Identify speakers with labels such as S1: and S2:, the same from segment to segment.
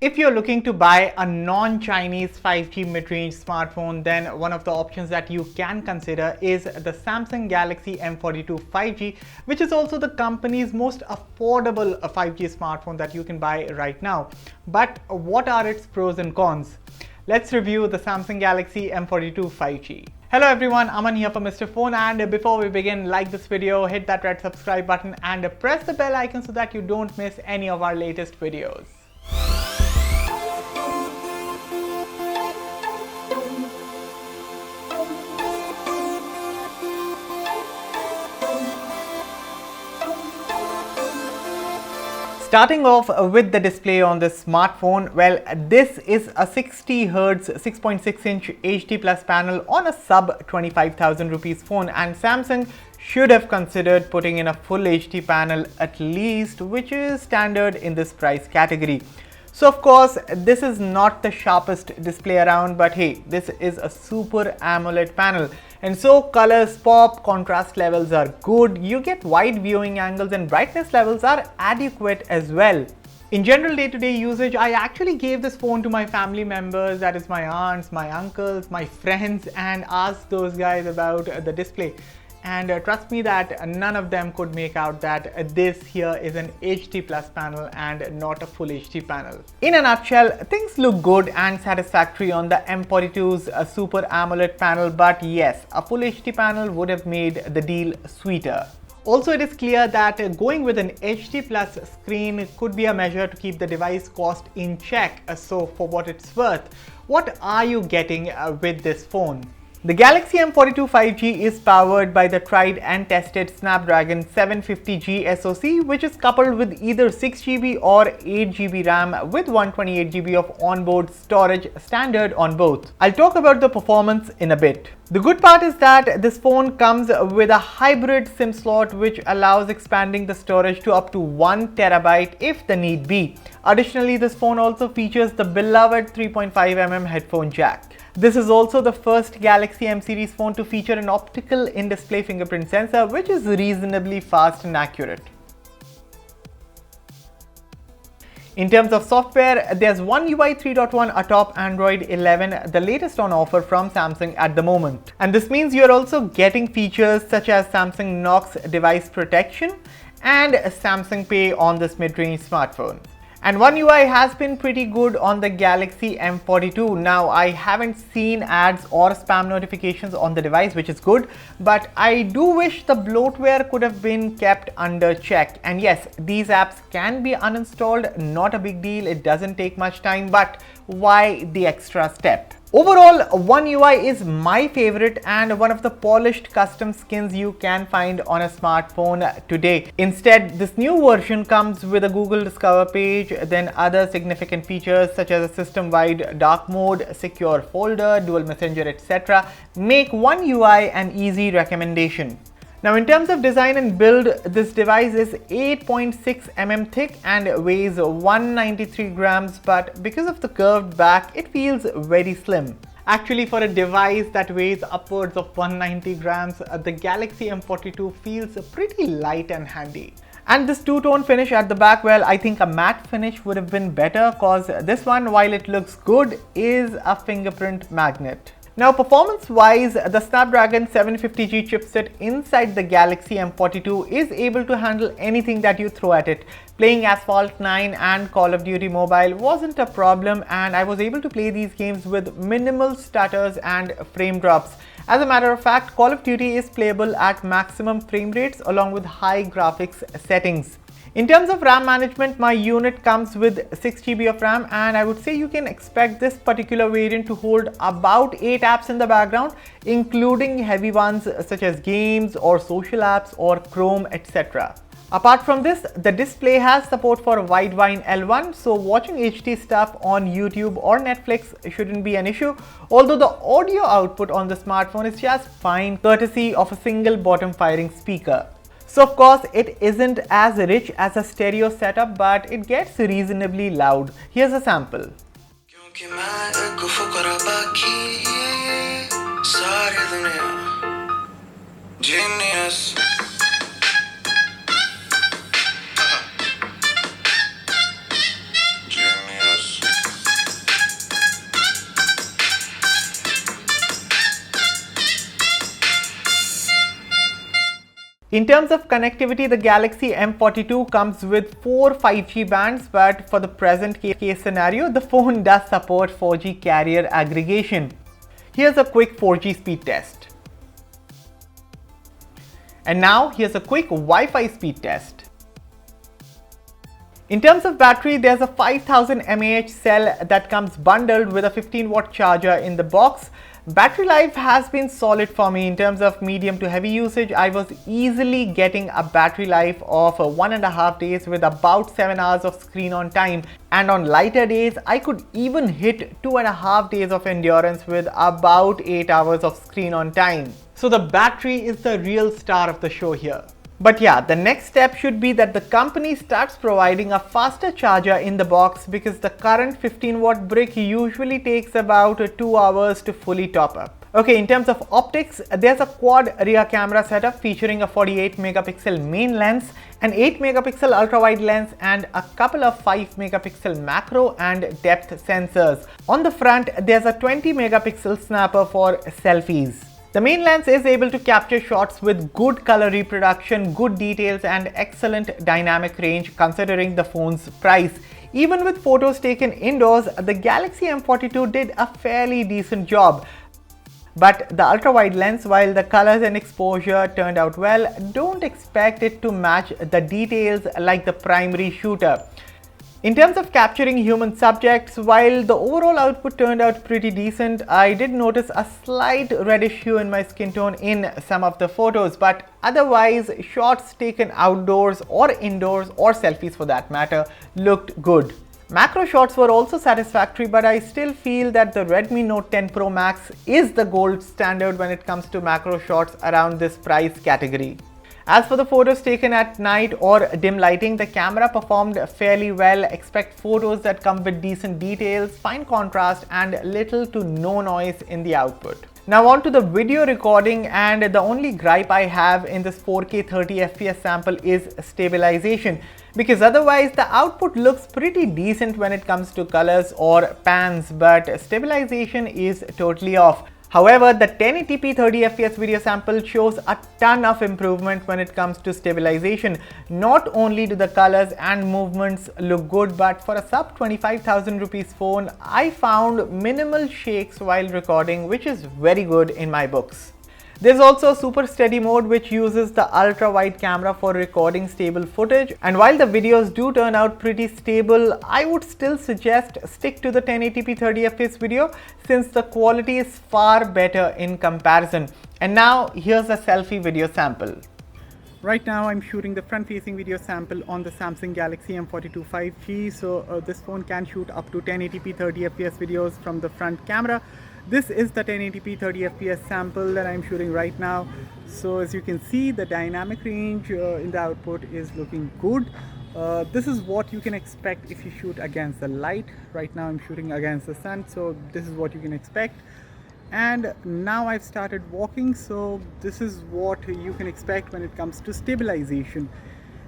S1: If you're looking to buy a non-Chinese 5G mid-range smartphone, then one of the options that you can consider is the Samsung Galaxy M42 5G, which is also the company's most affordable 5G smartphone that you can buy right now. But what are its pros and cons? Let's review the Samsung Galaxy M42 5G. Hello everyone, Aman here for Mr. Phone, and before we begin, like this video, hit that red subscribe button and press the bell icon so that you don't miss any of our latest videos. Starting off with the display on this smartphone, well, this is a 60Hz 6.6-inch HD Plus panel on a sub 25,000 rupees phone, and Samsung should have considered putting in a full HD panel at least, which is standard in this price category. So of course, this is not the sharpest display around, but hey, this is a Super AMOLED panel. And so colors pop, contrast levels are good, you get wide viewing angles, and brightness levels are adequate as well. In general day-to-day usage, I actually gave this phone to my family members, that is my aunts, my uncles, my friends, and asked those guys about the display. And trust me that none of them could make out that this here is an HD Plus panel and not a full HD panel. In a nutshell, things look good and satisfactory on the M42's Super AMOLED panel, but yes, a full HD panel would have made the deal sweeter. Also, it is clear that going with an HD Plus screen could be a measure to keep the device cost in check. So for what it's worth, what are you getting with this phone? The Galaxy M42 5G is powered by the tried and tested Snapdragon 750G SoC, which is coupled with either 6GB or 8GB RAM with 128GB of onboard storage, standard on both. I'll talk about the performance in a bit. The good part is that this phone comes with a hybrid SIM slot, which allows expanding the storage to up to 1TB if the need be. Additionally, this phone also features the beloved 3.5mm headphone jack. This is also the first Galaxy M series phone to feature an optical in-display fingerprint sensor, which is reasonably fast and accurate. In terms of software, there's One UI 3.1 atop Android 11, the latest on offer from Samsung at the moment. And this means you're also getting features such as Samsung Knox device protection and Samsung Pay on this mid-range smartphone. And One UI has been pretty good on the Galaxy M42. Now, I haven't seen ads or spam notifications on the device, which is good, but I do wish the bloatware could have been kept under check. And yes, these apps can be uninstalled, not a big deal, it doesn't take much time, but why the extra step? Overall, One UI is my favorite and one of the polished custom skins you can find on a smartphone today. Instead, this new version comes with a Google Discover page, then other significant features such as a system-wide dark mode, secure folder, dual messenger, etc. make One UI an easy recommendation. Now, in terms of design and build, this device is 8.6mm thick and weighs 193 grams, but because of the curved back, it feels very slim. Actually, for a device that weighs upwards of 190 grams, the Galaxy M42 feels pretty light and handy. And this two-tone finish at the back, well, I think a matte finish would have been better, cause this one, while it looks good, is a fingerprint magnet. Now, performance-wise, the Snapdragon 750G chipset inside the Galaxy M42 is able to handle anything that you throw at it. Playing Asphalt 9 and Call of Duty Mobile wasn't a problem, and I was able to play these games with minimal stutters and frame drops. As a matter of fact, Call of Duty is playable at maximum frame rates along with high graphics settings. In terms of RAM management, my unit comes with 6GB of RAM, and I would say you can expect this particular variant to hold about 8 apps in the background, including heavy ones such as games or social apps or Chrome, etc. Apart from this, the display has support for Widevine L1, so watching HD stuff on YouTube or Netflix shouldn't be an issue, although the audio output on the smartphone is just fine, courtesy of a single bottom firing speaker. So of course, it isn't as rich as a stereo setup, but it gets reasonably loud. Here's a sample. Genius. Genius. In terms of connectivity, the Galaxy M42 comes with 4 5G bands, but for the present case scenario, the phone does support 4G carrier aggregation. Here's a quick 4G speed test. And now here's a quick Wi-Fi speed test. In terms of battery, there's a 5000 mAh cell that comes bundled with a 15-watt charger in the box. Battery life has been solid for me. In terms of medium to heavy usage, I was easily getting a battery life of 1.5 days with about 7 hours of screen on time. And on lighter days, I could even hit 2.5 days of endurance with about 8 hours of screen on time. So the battery is the real star of the show here. But yeah, the next step should be that the company starts providing a faster charger in the box, because the current 15-watt brick usually takes about 2 hours to fully top up. Okay, in terms of optics, there's a quad rear camera setup featuring a 48 megapixel main lens, an 8 megapixel ultra-wide lens, and a couple of 5 megapixel macro and depth sensors. On the front, there's a 20 megapixel snapper for selfies. The main lens is able to capture shots with good color reproduction, good details, and excellent dynamic range considering the phone's price. Even with photos taken indoors, the Galaxy M42 did a fairly decent job. But the ultra-wide lens, while the colors and exposure turned out well, don't expect it to match the details like the primary shooter. In terms of capturing human subjects, while the overall output turned out pretty decent, I did notice a slight reddish hue in my skin tone in some of the photos, but otherwise shots taken outdoors or indoors, or selfies for that matter, looked good. Macro shots were also satisfactory, but I still feel that the Redmi Note 10 Pro Max is the gold standard when it comes to macro shots around this price category. As for the photos taken at night or dim lighting, the camera performed fairly well. Expect photos that come with decent details, fine contrast, and little to no noise in the output. Now on to the video recording, and the only gripe I have in this 4K 30 FPS sample is stabilization, because otherwise the output looks pretty decent when it comes to colors or pans, but stabilization is totally off. However, the 1080p 30fps video sample shows a ton of improvement when it comes to stabilization. Not only do the colors and movements look good, but for a sub 25,000 rupees phone, I found minimal shakes while recording, which is very good in my books. There's also a super steady mode which uses the ultra wide camera for recording stable footage, and while the videos do turn out pretty stable, I would still suggest stick to the 1080p 30fps video since the quality is far better in comparison. And now here's a selfie video sample. Right now I'm shooting the front facing video sample on the Samsung Galaxy M42 5G. So this phone can shoot up to 1080p 30fps videos from the front camera. This is the 1080p 30fps sample that I'm shooting right now. So as you can see, the dynamic range in the output is looking good. This is what you can expect if you shoot against the light. Right now I'm shooting against the sun, so this is what you can expect. And now I've started walking, so this is what you can expect when it comes to stabilization.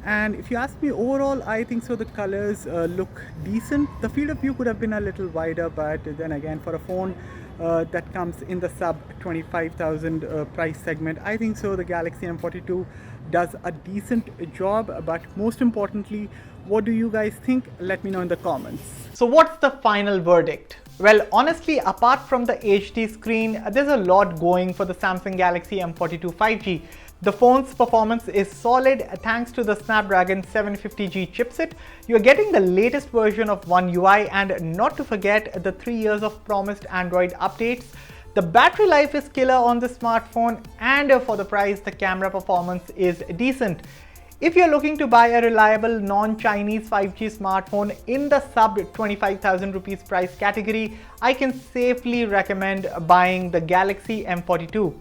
S1: And if you ask me overall, I think so the colors look decent. The field of view could have been a little wider, but then again, for a phone that comes in the sub 25,000 price segment, I think so the Galaxy M42 does a decent job. But most importantly, what do you guys think? Let me know in the comments. So what's the final verdict? Well, honestly, apart from the HD screen, there's a lot going for the Samsung Galaxy M42 5G. The phone's performance is solid thanks to the Snapdragon 750G chipset. You're getting the latest version of One UI, and not to forget the 3 years of promised Android updates. The battery life is killer on the smartphone, and for the price, the camera performance is decent. If you're looking to buy a reliable non-Chinese 5G smartphone in the sub 25,000 rupees price category, I can safely recommend buying the Galaxy M42.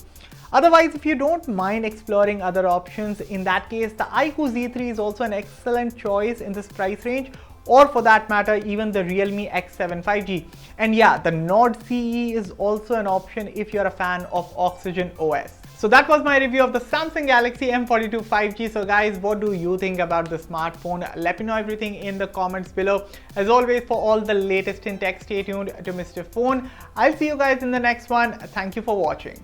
S1: Otherwise, if you don't mind exploring other options, in that case, the iQOO Z3 is also an excellent choice in this price range, or for that matter, even the Realme X7 5G. And yeah, the Nord CE is also an option if you're a fan of Oxygen OS. So that was my review of the Samsung Galaxy M42 5G. So guys, what do you think about the smartphone? Let me know everything in the comments below. As always, for all the latest in tech, stay tuned to Mr. Phone. I'll see you guys in the next one. Thank you for watching.